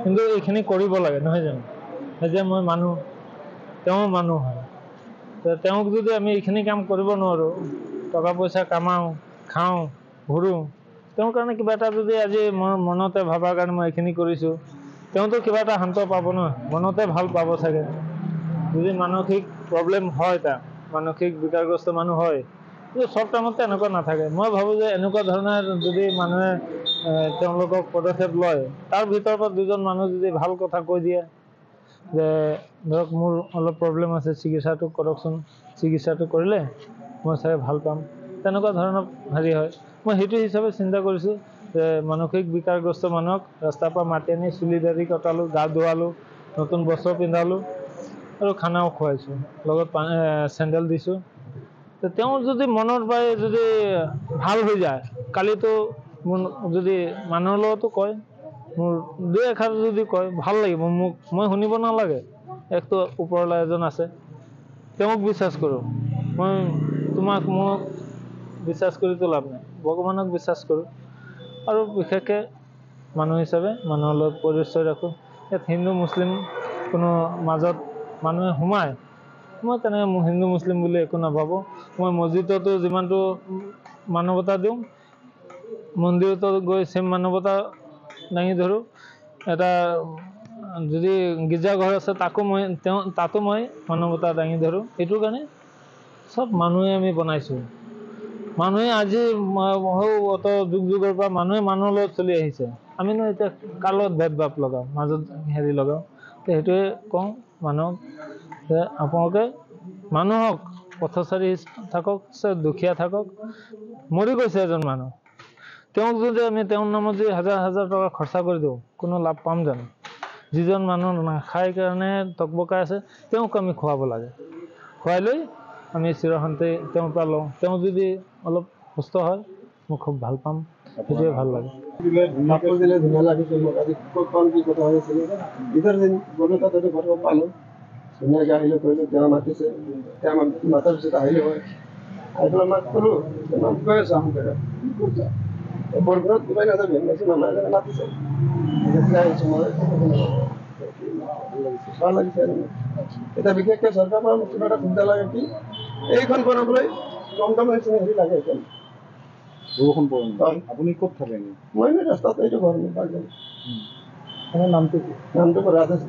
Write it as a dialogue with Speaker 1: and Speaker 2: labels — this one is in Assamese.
Speaker 1: কিন্তু এইখিনি কৰিব লাগে নহয় জানো? যে মই মানুহ, তেওঁ মানুহ হয়, তেওঁক যদি আমি এইখিনি কাম কৰিব নোৱাৰোঁ, টকা পইচা কামাওঁ, খাওঁ, ঘূৰোঁ, তেওঁৰ কাৰণে কিবা এটা যদি আজি মই মনতে ভবাৰ কাৰণে মই এইখিনি কৰিছোঁ, তেওঁতো কিবা এটা শান্ত পাব নহয়, মনতে ভাল পাব চাগে। যদি মানসিক প্ৰব্লেম হয়, তাৰ মানসিক বিকাৰগ্ৰস্ত মানুহ হয়, কিন্তু চব টাইমত এনেকুৱা নাথাকে। মই ভাবোঁ যে এনেকুৱা ধৰণৰ যদি মানুহে তেওঁলোকক পদক্ষেপ লয়, তাৰ ভিতৰৰ পৰা দুজন মানুহ যদি ভাল কথা কৈ দিয়ে যে ধৰক মোৰ অলপ প্ৰব্লেম আছে, চিকিৎসাটো কৰকচোন, চিকিৎসাটো কৰিলে মই চাগে ভাল পাম, তেনেকুৱা ধৰণৰ হেৰি হয়। মই সেইটো হিচাপে চিন্তা কৰিছোঁ যে মানসিক বিকাৰগ্ৰস্ত মানুহক ৰাস্তাৰ পৰা মাতি আনি চুলি দাড়ি কটালোঁ, গা ধুৱালোঁ, নতুন বস্ত্ৰ পিন্ধালোঁ আৰু খানাও খুৱাইছোঁ, লগত চেণ্ডেল দিছোঁ। তেওঁ যদি মনৰ পৰাই যদি ভাল হৈ যায়, কালিতো যদি মানুহৰ লগতো কয়, মোৰ দুই এষাৰ যদি কয় ভাল লাগিব মোক, মই শুনিব নালাগে। একতো ওপৰৱালা এজন আছে, তেওঁক বিশ্বাস কৰোঁ মই, মোক বিশ্বাস কৰিতো লাভ নাই, ভগৱানক বিশ্বাস কৰোঁ। আৰু বিশেষকৈ মানুহ হিচাপে মানুহৰ লগত পৰিচয় ৰাখোঁ। ইয়াত হিন্দু মুছলিম কোনো মাজত মানুহে সোমায়, মই তেনেকৈ হিন্দু মুছলিম বুলি একো নাভাবোঁ। মই মছজিদতো যিমানটো মানৱতা দিওঁ, মন্দিৰতো গৈ চেম মানৱতা দাঙি ধৰোঁ। এটা যদি গীৰ্জাঘৰ আছে, তাতো মই মানৱতা দাঙি ধৰোঁ। এইটোৰ কাৰণে চব মানুহে আমি বনাইছোঁ। মানুহে আজি অত যুগ যুগৰ পৰা মানুহে মানুহৰ লগত চলি আহিছে, আমিনো এতিয়া কাৰ লগত ভেদভাৱ লগাওঁ, মাজত হেৰি লগাওঁ? সেইটোৱে কওঁ মানুহক যে আপোনালোকে মানুহক পথচাৰী থাকক, দুখীয়া থাকক, মৰি গৈছে এজন মানুহ, তেওঁক যদি আমি তেওঁৰ নামত যদি হাজাৰ হাজাৰ টকা খৰচা কৰি দিওঁ, কোনো লাভ পাম জানো? যিজন মানুহ নাখায় কাৰণে টকবকাই আছে, তেওঁক আমি খুৱাব লাগে। খুৱাই লৈ আমি চিৰশান্তি তেওঁৰ পৰা লওঁ। তেওঁ যদি অলপ সুস্থ হয়, মই খুব ভাল পাম, সেইটোৱে ভাল লাগে।
Speaker 2: ধুনীয়া লাগিছে মোক, আজি কি কথা হৈছিলে ইধৰ দিন গ'লো, তাতে ঘৰ পালোঁ, ধুনীয়াকৈ আহিলোঁ, কৰিলোঁ, তেওঁ মাতিছে, তেওঁ মাতাৰ পিছত আহিলোঁ হয়, আহি পেলাই মাক ক'লোঁ, মাক কৈ আছোঁ আহোঁতে, বৰঘৰত কিবা এটা ভেঙাইছে, মামাই এজনে মাতিছে, আহিছোঁ মই, ভাল লাগিছে। এতিয়া বিশেষকৈ চৰকাৰৰ পৰা কিবা এটা সুবিধা লাগে কি, এইখন বনাবলৈ কম দামৰ নিচিনা হেৰি লাগে।
Speaker 3: বৰষুণ পৰে, আপুনি ক'ত থাকে?
Speaker 2: মই ৰাস্তাত এইটো ঘৰ, নামটো ৰাজেশ।